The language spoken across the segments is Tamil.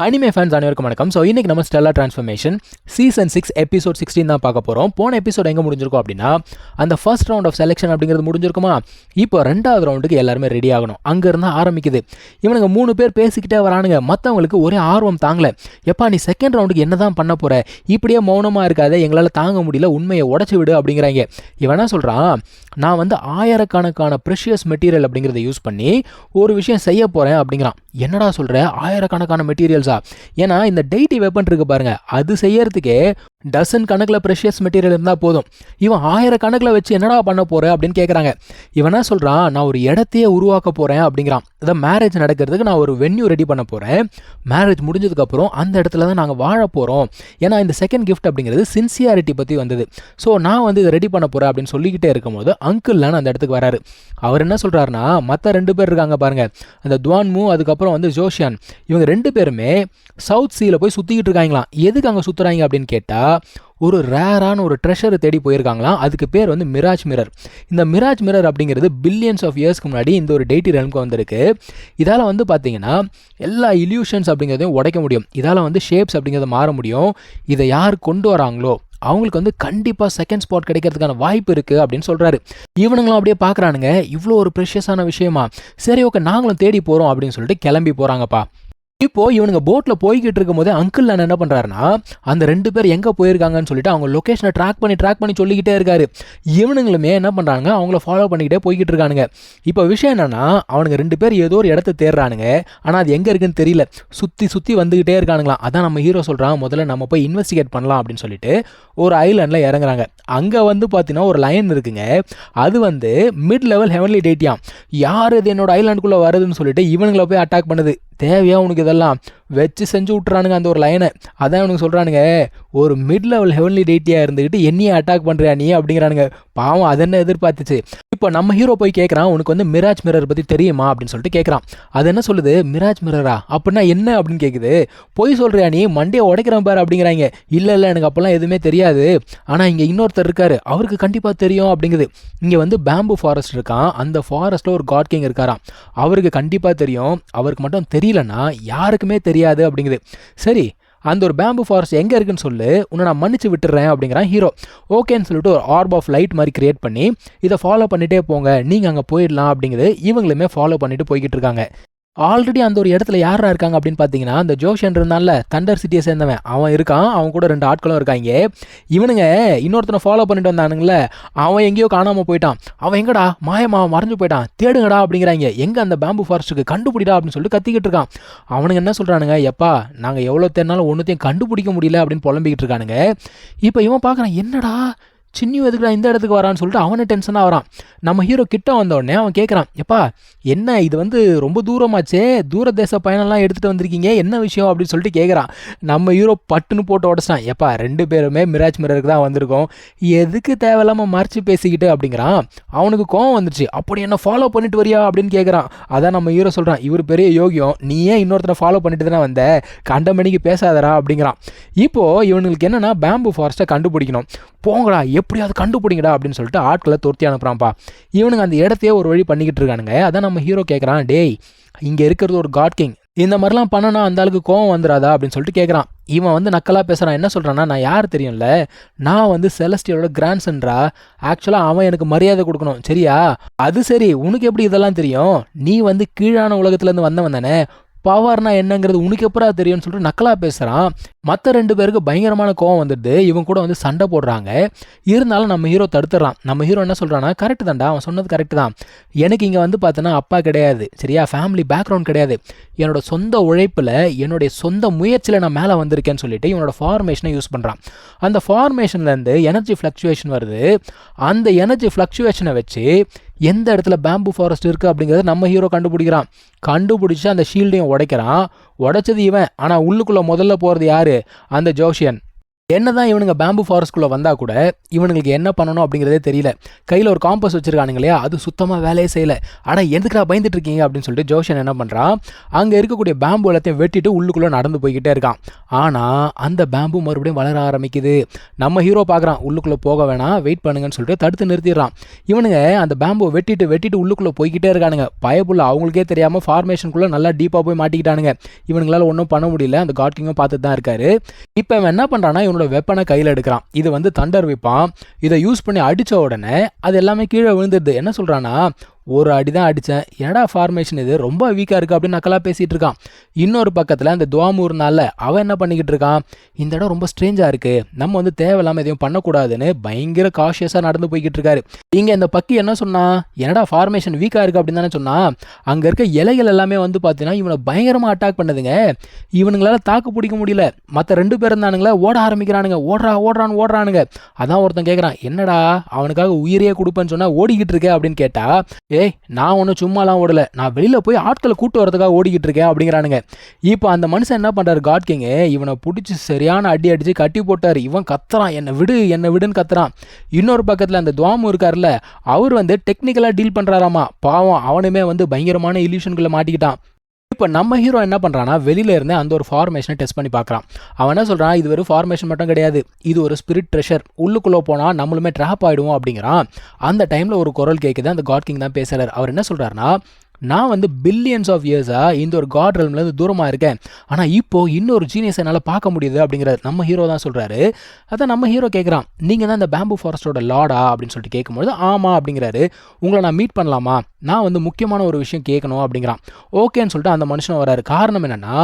அனிமே ஃபேன்ஸ் அனைவருக்கும் வணக்கம். ஸோ இன்னைக்கு நம்ம ஸ்டெல்லா டிரான்ஸ்ஃபர்மேஷன் சீசன் 6 எபிசோட் 16 தான் பார்க்க போகிறோம். போன எபிசோட் எங்கே முடிஞ்சிருக்கும் அப்படின்னா அந்த ஃபர்ஸ்ட் ரவுண்ட் ஆஃப் செலெக்ஷன் அப்படிங்கிறது முடிஞ்சிருக்குமா. இப்போ ரெண்டாவது ரவுண்டுக்கு எல்லாருமே ரெடி ஆகணும். அங்கேருந்து ஆரம்பிக்குது. இவனுங்க 3 பேர் பேசிக்கிட்டே வரானுங்க. மற்றவங்களுக்கு ஒரே ஆர்வம் தாங்கலை. எப்பா நீ செகண்ட் ரவுண்டுக்கு என்ன தான் பண்ண போகிற, இப்படியே மௌனமாக இருக்காத, எங்களால் தாங்க முடியல, உண்மையை உடச்சி விடு அப்படிங்கிறாங்க. இவன் என்ன சொல்கிறான், நான் வந்து ஆயிரக்கணக்கான ப்ரெஷியஸ் மெட்டீரியல் அப்படிங்கிறத யூஸ் பண்ணி ஒரு விஷயம் செய்ய போகிறேன் அப்படிங்கிறான். என்னடா சொல்கிற, ஆயிரக்கணக்கான மெட்டீரியல்ஸா? ஏன்னா இந்த டெய்டி வெப்பன் இருக்கு பாருங்க, அது செய்யறதுக்கே டசன் கணக்கில் ப்ரெஷியஸ் மெட்டீரியல் இருந்தால் போதும். இவன் ஆயிரக்கணக்கில் வச்சு என்னடா பண்ண போற அப்படின்னு கேட்குறாங்க. இவனா சொல்கிறான், நான் ஒரு இடத்தையே உருவாக்க போகிறேன் அப்படிங்கிறான். இதை மேரேஜ் நடக்கிறதுக்கு நான் ஒரு வென்யூ ரெடி பண்ண போகிறேன். மேரேஜ் முடிஞ்சதுக்கப்புறம் அந்த இடத்துல தான் நாங்கள் வாழ போகிறோம். ஏன்னா இந்த செகண்ட் கிஃப்ட் அப்படிங்கிறது சின்சியாரிட்டி பற்றி வந்தது. ஸோ நான் வந்து இதை ரெடி பண்ண போகிறேன் அப்படின்னு சொல்லிக்கிட்டே இருக்கும்போது அங்கிள்லான்னு அந்த இடத்துக்கு வராரு. அவர் என்ன சொல்கிறாருன்னா, மற்ற 2 பேர் இருக்காங்க பாருங்க, அந்த துவான்மு அதுக்கப்புறம் வந்து ஜோஷியான், இவங்க 2 பேருமே சவுத் சீல போய் சுற்றிக்கிட்டு இருக்காங்களாம். எதுக்கு அங்கே சுற்றுறாங்க அப்படின்னு கேட்டால், ஒரு ரேரான ஒரு ட்ரெஷரை தேடி போயிருக்காங்களாம். அதுக்கு பேர் வந்து மிராஜ் மிரர். இந்த மிராஜ் மிரர் அப்படிங்கிறது பில்லியன்ஸ் ஆஃப் இயர்ஸ்க்கு முன்னாடி இந்த ஒரு டெய்டி ரெல்முக்கு வந்திருக்கு. இதால் வந்து பார்த்தீங்கன்னா எல்லா இல்யூஷன்ஸ் அப்படிங்கிறதையும் உடைக்க முடியும். இதால் வந்து ஷேப்ஸ் அப்படிங்கிறத மாற முடியும். இதை யார் கொண்டு வராங்களோ அவங்களுக்கு வந்து கண்டிப்பாக செகண்ட் ஸ்பாட் கிடைக்கிறதுக்கான வாய்ப்பு இருக்குது அப்படின்னு சொல்கிறாரு. இவனுங்களும் அப்படியே பார்க்குறானுங்க, இவ்வளோ ஒரு ப்ரெஷியஸான விஷயமா, சரி ஓகே நாங்களும் தேடி போகிறோம் அப்படின்னு சொல்லிட்டு கிளம்பி போகிறாங்கப்பா. இப்போ இவனுங்க போட்டில் போய்கிட்டு இருக்கும் போதே அங்கிள் நான் என்ன பண்ணுறாருன்னா, அந்த 2 பேர் எங்கே போயிருக்காங்கன்னு சொல்லிட்டு அவங்க லொக்கேஷனை ட்ராக் பண்ணி சொல்லிக்கிட்டே இருக்காரு. இவனுங்களுமே என்ன பண்ணுறாங்க, அவங்கள ஃபாலோ பண்ணிக்கிட்டே போய்கிட்டு இருக்கானுங்க. இப்போ விஷயம் என்னன்னா, அவனுங்க 2 பேர் ஏதோ ஒரு இடத்த தேடுறானுங்க. ஆனால் அது எங்கே இருக்குன்னு தெரியல, சுற்றி வந்துக்கிட்டே இருக்கானுங்களாம். அதான் நம்ம ஹீரோ சொல்கிறான், முதல்ல நம்ம போய் இன்வெஸ்டிகேட் பண்ணலாம் அப்படின்னு சொல்லிட்டு ஒரு ஐலாண்டில் இறங்குறாங்க. அங்கே வந்து பார்த்தீங்கன்னா ஒரு லைன் இருக்குங்க. அது வந்து மிட் லெவல் ஹெவன்லி டேட்டியாம். யார் இது என்னோட ஐலாண்டுக்குள்ளே வருதுன்னு சொல்லிட்டு இவனுங்களை போய் அட்டாக் பண்ணுது. தேவையா உனக்கு இதெல்லாம் வச்சு செஞ்சு விட்டுறானுங்க அந்த ஒரு லைனை. அதான் அவனுக்கு சொல்கிறானுங்க, ஒரு மிட் லெவல் ஹெவன்லி டேட்டியாக இருந்துக்கிட்டு என்னையே அட்டாக் பண்ணுறியா நீ அப்படிங்கிறானுங்க. பாவம் அது என்ன எதிர்பார்த்துச்சு. இப்போ நம்ம ஹீரோ போய் கேட்குறான், உனக்கு வந்து மிராஜ் மிரர் பற்றி தெரியுமா அப்படின்னு சொல்லிட்டு கேட்குறான். அது என்ன சொல்லுது, மிராஜ் மிரரா அப்படின்னா என்ன அப்படின்னு கேட்குது. போய் சொல்கிறியா நீ, மண்டையை உடைக்கிறேன் பாரு அப்படிங்கிறாங்க. இல்லை எனக்கு அப்போல்லாம் எதுவுமே தெரியாது, ஆனால் இங்கே இன்னொருத்தர் இருக்காரு, அவருக்கு கண்டிப்பாக தெரியும் அப்படிங்குது. இங்கே வந்து பேம்பு ஃபாரஸ்ட் இருக்கான், அந்த ஃபாரஸ்ட்டில் ஒரு காட் கிங் இருக்காராம், அவருக்கு கண்டிப்பாக தெரியும், அவருக்கு மட்டும் தெரியலன்னா யாருக்குமே தெரியாது அப்படிங்குது. சரி அந்த ஒரு பேம்பு ஃபாரஸ்ட் எங்கே இருக்குன்னு சொல்லு, உன்னை நான் மன்னிச்சு விட்டுறேன் அப்படிங்கிறான் ஹீரோ. ஓகேன்னு சொல்லிட்டு ஒரு ஆர்ப் ஆஃப் லைட் மாதிரி கிரியேட் பண்ணி இதை ஃபாலோ பண்ணிகிட்டே போங்க, நீங்கள் அங்கே போயிடலாம் அப்படிங்குது. இவங்களுமே ஃபாலோ பண்ணிட்டு போய்கிட்டு இருக்காங்க. ஆல்ரெடி அந்த ஒரு இடத்துல யாரா இருக்காங்க அப்படின்னு பார்த்தீங்கன்னா, அந்த ஜோஷன் இருந்தால தண்டர் சிட்டியை சேர்ந்தவன் அவன் இருக்கான். அவன் கூட 2 ஆட்களும் இருக்காங்க. இவனுங்க இன்னொருத்தனை ஃபாலோ பண்ணிட்டு வந்தானுங்களே, அவன் எங்கேயோ காணாமல் போயிட்டான். அவன் எங்கடா மாயமா மறைஞ்சு போயிட்டான், தேடுங்கடா அப்படிங்கிறாங்க. எங்கே அந்த பேம்பு ஃபாரஸ்ட்டுக்கு கண்டுபிடிடா அப்படின்னு சொல்லிட்டு கத்திக்கிட்டு இருக்கான். அவனுங்க என்ன சொல்கிறானுங்க, எப்பா நாங்கள் எவ்வளோ தேடினாலும் ஒன்றுத்தையும் கண்டுபிடிக்க முடியல அப்படின்னு புலம்பிக்கிட்டு இருக்கானுங்க. இப்போ இவன் பார்க்குறான், என்னடா சின்னியும் எதுக்குடா இந்த இடத்துக்கு வரான்னு சொல்லிட்டு அவனே டென்ஷனாக வரான். நம்ம ஹீரோ கிட்ட வந்தோடனே அவன் கேட்குறான், எப்பா என்ன இது வந்து ரொம்ப தூரமாச்சே, தூர தேச பயணம்லாம் எடுத்துகிட்டு வந்திருக்கீங்க, என்ன விஷயம் அப்படின்னு சொல்லிட்டு கேட்குறான். நம்ம ஹீரோ பட்டுன்னு போட்டு உடச்சிட்டான். எப்பா 2 பேருமே மிராஜ் மிரருக்கு தான் வந்திருக்கோம், எதுக்கு தேவையில்லாமல் மறைச்சு பேசிக்கிட்டு அப்படிங்கிறான். அவனுக்கு கோவம் வந்துருச்சு. அப்படி என்ன ஃபாலோ பண்ணிட்டு வரியா அப்படின்னு கேட்குறான். அதான் நம்ம ஹீரோ சொல்கிறான், இவர் பெரிய யோகியம், நீ ஏன் இன்னொருத்தனை ஃபாலோ பண்ணிட்டு தானே வந்த, கண்டமணிக்கு பேசாதரா அப்படிங்கிறான். இப்போது இவனுங்களுக்கு என்னென்னா பேம்பு ஃபாரஸ்ட்டை கண்டுபிடிக்கணும். போங்கடா எப்படியாவது கண்டுபிடிங்கடா அப்படின்னு சொல்லிட்டு ஆட்களை துரத்தி அனுப்புறான்ப்பா. இவனுங்க அந்த இடத்தையே ஒரு வழி பண்ணிக்கிட்டு இருக்கானுங்க. அதான் நம்ம ஹீரோ கேட்குறான், டேய் இங்கே இருக்கிறது ஒரு காட் கிங், இந்த மாதிரிலாம் பண்ணனா அந்த அளவுக்கு கோவம் வந்துடாதா அப்படின்னு சொல்லிட்டு கேட்குறான். இவன் வந்து நக்கலாக பேசுகிறான். என்ன சொல்கிறான்னா, நான் யார் தெரியும்ல, நான் வந்து செலஸ்டியலோட கிராண்ட்சன்ரா, ஆக்சுவலாக அவன் எனக்கு மரியாதை கொடுக்கணும் சரியா. அது சரி உனக்கு எப்படி இதெல்லாம் தெரியும், நீ வந்து கீழான உலகத்துலேருந்து வந்தவன் தானே, பவர்னா என்னங்கிறது உனக்கு எப்படா தெரியும்னு சொல்லிட்டு நக்கலாக பேசுகிறான். மற்ற 2 பேருக்கு பயங்கரமான கோவம் வந்துடுது. இவன் கூட வந்து சண்டை போடுறாங்க. இருந்தாலும் நம்ம ஹீரோ தடுத்துடுறான். நம்ம ஹீரோ என்ன சொல்கிறான்னா, கரெக்டு தான்டா, அவன் சொன்னது கரெக்டு தான், எனக்கு இங்கே வந்து பார்த்தோன்னா அப்பா கிடையாது சரியா, ஃபேமிலி பேக்ரவுண்ட் கிடையாது, என்னோட சொந்த உழைப்பில் என்னுடைய சொந்த முயற்சியில் நான் மேலே வந்திருக்கேன்னு சொல்லிட்டு இவனோட ஃபார்மேஷனை யூஸ் பண்ணுறான். அந்த ஃபார்மேஷன்லேருந்து எனர்ஜி ஃப்ளக்சுவேஷன் வருது. அந்த எனர்ஜி ஃப்ளக்சுவேஷனை வச்சு எந்த இடத்துல பேம்பு ஃபாரஸ்ட் இருக்குது அப்படிங்கிறத நம்ம ஹீரோ கண்டுபிடிக்கிறான். கண்டுபிடிச்சி அந்த ஷீல்டையும் உடைக்கிறான். உடைச்சது இவன், ஆனால் உள்ளுக்குள்ளே முதல்ல போகிறது யார், அந்த ஜோஷியன். என்னதான் இவனுங்க பேம்பு ஃபாரஸ்ட்குள்ளே வந்தால் கூட இவனுங்களுக்கு என்ன பண்ணணும் அப்படிங்கிறதே தெரியல. கையில் ஒரு காம்பஸ் வச்சிருக்கானுங்க இல்லையா, அது சுத்தமாக வேலையே செய்யலை. ஆனால் எதுக்குடா பயந்துட்டு இருக்கீங்க அப்படின்னு சொல்லிட்டு ஜோஷன் என்ன பண்ணுறான், அங்கே இருக்கக்கூடிய பேம்பு எல்லாத்தையும் வெட்டிட்டு உள்ளுக்குள்ளே நடந்து போய்கிட்டே இருக்கான். ஆனால் அந்த பேம்பு மறுபடியும் வளர ஆரம்பிக்குது. நம்ம ஹீரோ பார்க்குறான், உள்ளுக்குள்ளே போக வேணாம், வெயிட் பண்ணுங்கன்னு சொல்லிட்டு தடுத்து நிறுத்திடுறான். இவனுங்க அந்த பேம்பு வெட்டிட்டு உள்ளுக்குள்ளே போய்கிட்டே இருக்கானுங்க. பயப்புள்ள அவங்களுக்கே தெரியாமல் ஃபார்மேஷனுக்குள்ளே நல்லா டீப்பாக போய் மாட்டிக்கிட்டானுங்க. இவனுங்களால் ஒன்றும் பண்ண முடியல. அந்த காட் கிங்கும் பார்த்துட்டு தான் இருக்காரு. இப்போ இவன் என்ன பண்ணுறான்னா, இவனோட வெப்பனை கையில் எடுக்கிறான். இது வந்து தண்டர் வைப்பான். இதை யூஸ் பண்ணி அடித்த உடனே அது எல்லாமே கீழே விழுந்துடுது. என்ன சொல்கிறான்னா, ஒரு அடி தான் அடித்தேன், என்னடா ஃபார்மேஷன் இது ரொம்ப வீக்காக இருக்குது அப்படின்னு நக்கலாக பேசிகிட்டு இருக்கான். இன்னொரு பக்கத்தில் அந்த துவாமூர்னால அவன் என்ன பண்ணிக்கிட்டு இருக்கான், இந்த இடம் ரொம்ப ஸ்ட்ரேஞ்சாக இருக்குது, நம்ம வந்து தேவையில்லாமல் எதையும் பண்ணக்கூடாதுன்னு பயங்கர காஷியஸாக நடந்து போய்கிட்டு இருக்காரு. இங்கே இந்த பக்கி என்ன சொன்னா, என்னடா ஃபார்மேஷன் வீக்காக இருக்குது அப்படின்னு தானே சொன்னா. அங்கே இருக்க இலைகள் எல்லாமே வந்து பார்த்தீங்கன்னா இவனை பயங்கரமாக அட்டாக் பண்ணுதுங்க. இவனுங்களால தாக்கு பிடிக்க முடியல. மற்ற 2 பேர் இருந்தானுங்களே ஓட ஆரம்பிக்கிறானுங்க. ஓடுறானுங்க. அதான் ஒருத்தன் கேட்குறான், என்னடா அவனுக்காக உயிரையே கொடுப்பேன்னு சொன்னால் ஓடிக்கிட்டு இருக்கே அப்படின்னு கேட்டா, ஏய் நான் ஒன்றும் சும்மாலாம் ஓடலை, நான் வெளியில் போய் ஆட்களை கூட்டு வரதுக்காக ஓடிக்கிட்டு இருக்கேன் அப்படிங்கிறானுங்க. இப்போ அந்த மனுஷன் என்ன பண்ணுறாரு, காட் கிங் இவனை பிடிச்சி சரியான அடி அடித்து கட்டி போட்டார். இவன் கத்துறான், என்னை விடுன்னு கத்துறான். இன்னொரு பக்கத்தில் அந்த துவாமு இருக்கார்ல, அவர் வந்து டெக்னிக்கலாக டீல் பண்ணுறாராமா. பாவம் அவனுமே வந்து பயங்கரமான இல்யூஷன்களை மாட்டிக்கிட்டான். இப்போ நம்ம ஹீரோ என்ன பண்ணுறான்னா, வெளியில இருந்து அந்த ஒரு ஃபார்மேஷனை டெஸ்ட் பண்ணி பார்க்குறான். அவன் என்ன சொல்கிறான், இது வெறும் ஃபார்மேஷன் மட்டும் கிடையாது, இது ஒரு ஸ்பிரிட் ட்ரெஷர், உள்ளுக்குள்ளே போனால் நம்மளுமே ட்ராப் ஆகிடுவோம் அப்படிங்கிறான். அந்த டைமில் ஒரு குரல் கேட்குது. அந்த காட் கிங் தான் பேசுகிறார். அவர் என்ன சொல்கிறாருன்னா, நான் வந்து பில்லியன்ஸ் ஆஃப் இயர்ஸாக இந்த ஒரு காட் ரெல்ம்லேருந்து தூரமாக இருக்கேன், ஆனால் இப்போது இன்னொரு ஜீனியஸ் என்னால் பார்க்க முடியுது அப்படிங்கிறார். நம்ம ஹீரோ தான் சொல்கிறாரு. அதான் நம்ம ஹீரோ கேட்குறான், நீங்கள் தான் இந்த பேம்பு ஃபாரஸ்ட்டோட லார்டா அப்படின்னு சொல்லிட்டு கேட்கும்போது ஆமாம் அப்படிங்கிறாரு. உங்களை நான் மீட் பண்ணலாமா, நான் வந்து முக்கியமான ஒரு விஷயம் கேட்கணும் அப்படிங்கிறான். ஓகேன்னு சொல்லிட்டு அந்த மனுஷன் வராரு. காரணம் என்னென்னா,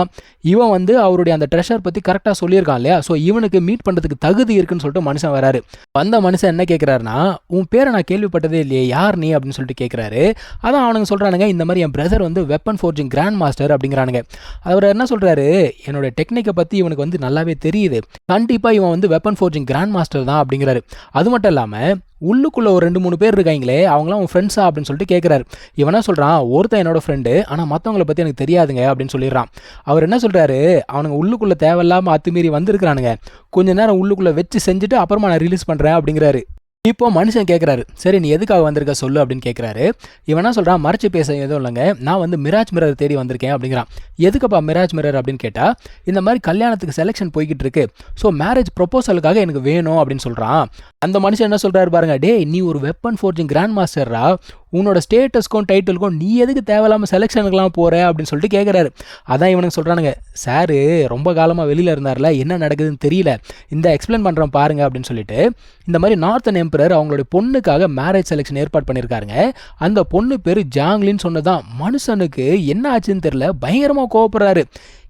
இவன் வந்து அவருடைய அந்த ட்ரெஷர் பற்றி கரெக்டாக சொல்லியிருக்கான் இல்லையா, ஸோ இவனுக்கு மீட் பண்ணுறதுக்கு தகுதி இருக்குன்னு சொல்லிட்டு மனுஷன் வராரு. வந்த மனுஷன் என்ன கேட்குறாருன்னா, உன் பேரை நான் கேள்விப்பட்டதே இல்லையே, யார் நீ அப்படின்னு சொல்லிட்டு கேட்குறாரு. அதான் அவனுங்க சொல்கிறானுங்க, இந்த மாதிரி என் பிரதர் வந்து வெப்பன் ஃபோர்ஜிங் கிராண்ட் மாஸ்டர் அப்படிங்கிறானுங்க. அவர் என்ன சொல்கிறாரு, என்னோட டெக்னிக்கை பற்றி இவனுக்கு வந்து நல்லாவே தெரியுது, கண்டிப்பாக இவன் வந்து வெப்பன் ஃபோர்ஜிங் கிராண்ட் மாஸ்டர் தான் அப்படிங்கிறாரு. அது மட்டும் இல்லாமல் உள்ளுக்குள்ளே ஒரு 2-3 பேர் இருக்காங்களே, அவங்களாம் உன் ஃப்ரெண்ட்ஸா அப்படின்னு சொல்லிட்டு கேட்குறாரு. இவனா சொல்கிறான், ஒருத்தன் என்னோட ஃப்ரெண்டு, ஆனால் மற்றவங்களை பற்றி எனக்கு தெரியாதுங்க அப்படின்னு சொல்லிடுறான். அவர் என்ன சொல்கிறாரு, அவனுங்க உள்ளுக்குள்ளே தேவையில்லாமல் அத்துமீறி வந்திருக்கிறானுங்க, கொஞ்சம் நேரம் உள்ளுக்குள்ளே வச்சு செஞ்சுட்டு அப்புறமா நான் ரிலீஸ் பண்ணுறேன் அப்படிங்கிறாரு. இப்போ மனுஷன் கேட்குறாரு, சரி நீ எதுக்காக வந்திருக்க சொல்லு அப்படின்னு கேட்குறாரு. இவன் என்ன சொல்கிறான், மறைச்சு பேச எதுவும் இல்லைங்க, நான் வந்து மிராஜ் மிரர் தேடி வந்திருக்கேன் அப்படிங்கிறான். எதுக்குப்பா மிராஜ் மிரர் அப்படின்னு கேட்டால், இந்த மாதிரி கல்யாணத்துக்கு செலெக்ஷன் போய்கிட்டு இருக்கு, ஸோ மேரேஜ் ப்ரொபோசலுக்காக எனக்கு வேணும் அப்படின்னு சொல்கிறான். அந்த மனுஷன் என்ன சொல்கிறாரு பாருங்க, டே நீ ஒரு வெப்பன் ஃபோர்ஜிங் கிராண்ட் மாஸ்டரா, உன்னோட ஸ்டேட்டஸ்க்கும் டைட்டிலுக்கும் நீ எதுக்கு தேவையில்லாமல் செலெக்ஷனுக்குலாம் போகிற அப்படின்னு சொல்லிட்டு கேட்குறாரு. அதான் இவனுக்கு சொல்கிறானுங்க, சாரு ரொம்ப காலமாக வெளியில் இருந்தார்ல, என்ன நடக்குதுன்னு தெரியல, இந்த எக்ஸ்பிளைன் பண்ணுறோம் பாருங்க அப்படின்னு சொல்லிட்டு, இந்த மாதிரி நார்த்தன் எம்பரர் அவங்களுடைய பொண்ணுக்காக மேரேஜ் செலெக்ஷன் ஏற்பாடு பண்ணியிருக்காருங்க. அந்த பொண்ணு பேர் ஜாங்லின்னு சொன்னதான் மனுஷனுக்கு என்ன ஆச்சுன்னு தெரியல, பயங்கரமாக கோவப்படுறாரு.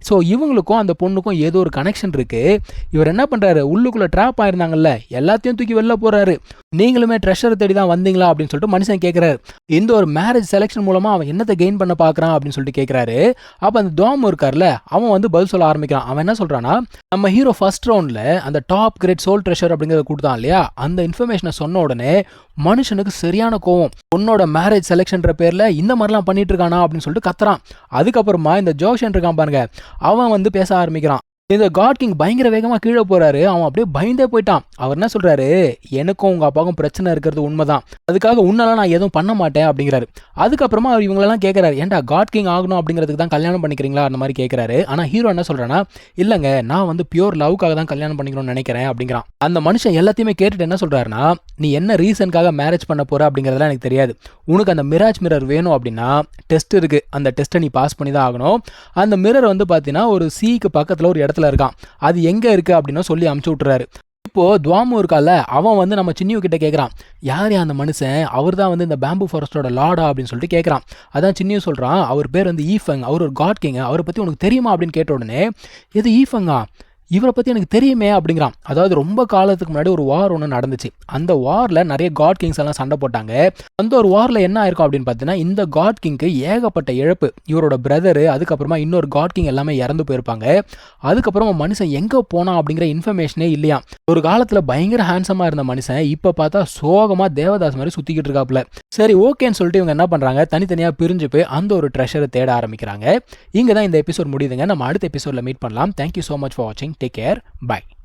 ஸோ இவங்களுக்கும் அந்த பொண்ணுக்கும் ஏதோ ஒரு கனெக்ஷன் இருக்குது. இவர் என்ன பண்ணுறாரு, உள்ளுக்குள்ளே ட்ராப் ஆயிருந்தாங்கல்ல, எல்லாத்தையும் தூக்கி வெளில போகிறாரு. நீங்களுமே ட்ரெஷர் தேடி தான் வந்தீங்களா அப்படின்னு சொல்லிட்டு மனுஷன் கேட்குறாரு. இந்த ஒரு மேரேஜ் செலெக்ஷன் மூலமாக அவன் என்னத்தை கெயின் பண்ண பார்க்குறான் அப்படின்னு சொல்லிட்டு கேட்குறாரு. அப்போ அந்த துவாமு இருக்கார்ல, அவன் வந்து பதில் சொல்ல ஆரம்பிக்கிறான். அவன் என்ன சொல்கிறான்னா, நம்ம ஹீரோ ஃபர்ஸ்ட் ரவுண்டில் அந்த டாப் கிரேட் சோல் ட்ரெஷர் அப்படிங்கிறத கொடுத்தான் இல்லையா, அந்த இன்ஃபர்மேஷனை சொன்ன உடனே மனுஷனுக்கு சரியான கோவம். பொண்ணோட மேரேஜ் செலெக்ஷன்ற பேரில் இந்த மாதிரிலாம் பண்ணிட்டு இருக்கானா அப்படின்னு சொல்லிட்டு கத்துறான். அதுக்கப்புறமா இந்த ஜோஷன் இருக்கான் பாருங்க, அவன் வந்து பேச ஆரம்பிக்கிறான். இந்த காட் கிங் பயங்கர வேகமாக கீழே போகிறாரு. அவன் அப்படியே பயந்தே போயிட்டான். அவர் என்ன சொல்கிறாரு, எனக்கும் உங்கள் அப்பாவுக்கும் பிரச்சனை இருக்கிறது உண்மைதான், அதுக்காக உன்னாலாம் நான் எதுவும் பண்ண மாட்டேன் அப்படிங்கிறாரு. அதுக்கப்புறமா அவர் இவங்களெல்லாம் கேட்குறாரு, ஏன்டா காட் கிங் ஆகணும் அப்படிங்கிறதுக்கு தான் கல்யாணம் பண்ணிக்கிறீங்களா அந்த மாதிரி கேட்குறாரு. ஆனால் ஹீரோ என்ன சொல்கிறான்னா, இல்லைங்க நான் வந்து பியூர் லவ்க்காக தான் கல்யாணம் பண்ணிக்கணும்னு நினைக்கிறேன் அப்படிங்கிறான். அந்த மனுஷன் எல்லாத்தையுமே கேட்டுட்டு என்ன சொல்கிறாருன்னா, நீ என்ன ரீசனுக்காக மேரேஜ் பண்ண போகிற அப்படிங்கிறதுலாம் எனக்கு தெரியாது, உனக்கு அந்த மிராஜ் மிரர் வேணும் அப்படின்னா டெஸ்ட் இருக்குது, அந்த டெஸ்ட்டை நீ பாஸ் பண்ணி தான் ஆகணும். அந்த மிரர் வந்து பார்த்தீங்கன்னா ஒரு சீக்கு பக்கத்தில் ஒரு இடத்துல இருக்கான், அது எங்கே இருக்குது அப்படின்னு சொல்லி அமுச்சு விட்டுறாரு. இப்போது துவாமு இருக்கால, அவன் வந்து நம்ம சின்னியு கிட்ட கேட்குறான், யார் அந்த மனுஷன், அவர் தான் வந்து இந்த பேம்பு ஃபாரஸ்ட்டோட லார்டா அப்படின்னு சொல்லிட்டு கேட்குறான். அதான் சின்னியும் சொல்கிறான், அவர் பேர் வந்து ஈஃபங், அவர் ஒரு காட் கிங், அவரை பற்றி உனக்கு தெரியுமா அப்படின்னு கேட்ட உடனே, எது ஈஃபங்கா, இவரை பற்றி எனக்கு தெரியுமே அப்படிங்கிறான். அதாவது ரொம்ப காலத்துக்கு முன்னாடி ஒரு வார் ஒன்று நடந்துச்சு. அந்த வாரில் நிறைய காட் கிங்ஸ் எல்லாம் சண்டை போட்டாங்க. அந்த ஒரு வாரில் என்ன ஆயிருக்கும் அப்படின்னு பார்த்தீங்கன்னா, இந்த காட் கிங்க்கு ஏகப்பட்ட இழப்பு. இவரோட பிரதரு, அதுக்கப்புறமா இன்னொரு காட் கிங் எல்லாமே இறந்து போயிருப்பாங்க. அதுக்கப்புறமா மனுஷன் எங்கே போனான் அப்படிங்கிற இன்ஃபர்மேஷனே இல்லையா. ஒரு காலத்தில் பயங்கர ஹேண்ட்ஸமாக இருந்த மனுஷன் இப்போ பார்த்தா சோகமாக தேவதாஸ் மாதிரி சுற்றிக்கிட்டு இருக்காப்புல. சரி ஓகேன்னு சொல்லிட்டு இவங்க என்ன பண்ணுறாங்க, தனித்தனியாக பிரிஞ்சு போய் அந்த ஒரு ட்ரெஷரை தேட ஆரம்பிக்கிறாங்க. இங்கே தான் இந்த எபிசோட் முடியுதுங்க. நம்ம அடுத்த எபிசோடில் மீட் பண்ணலாம். தேங்க்யூ ஸோ மச் ஃபார் வாட்சிங். Take care. Bye.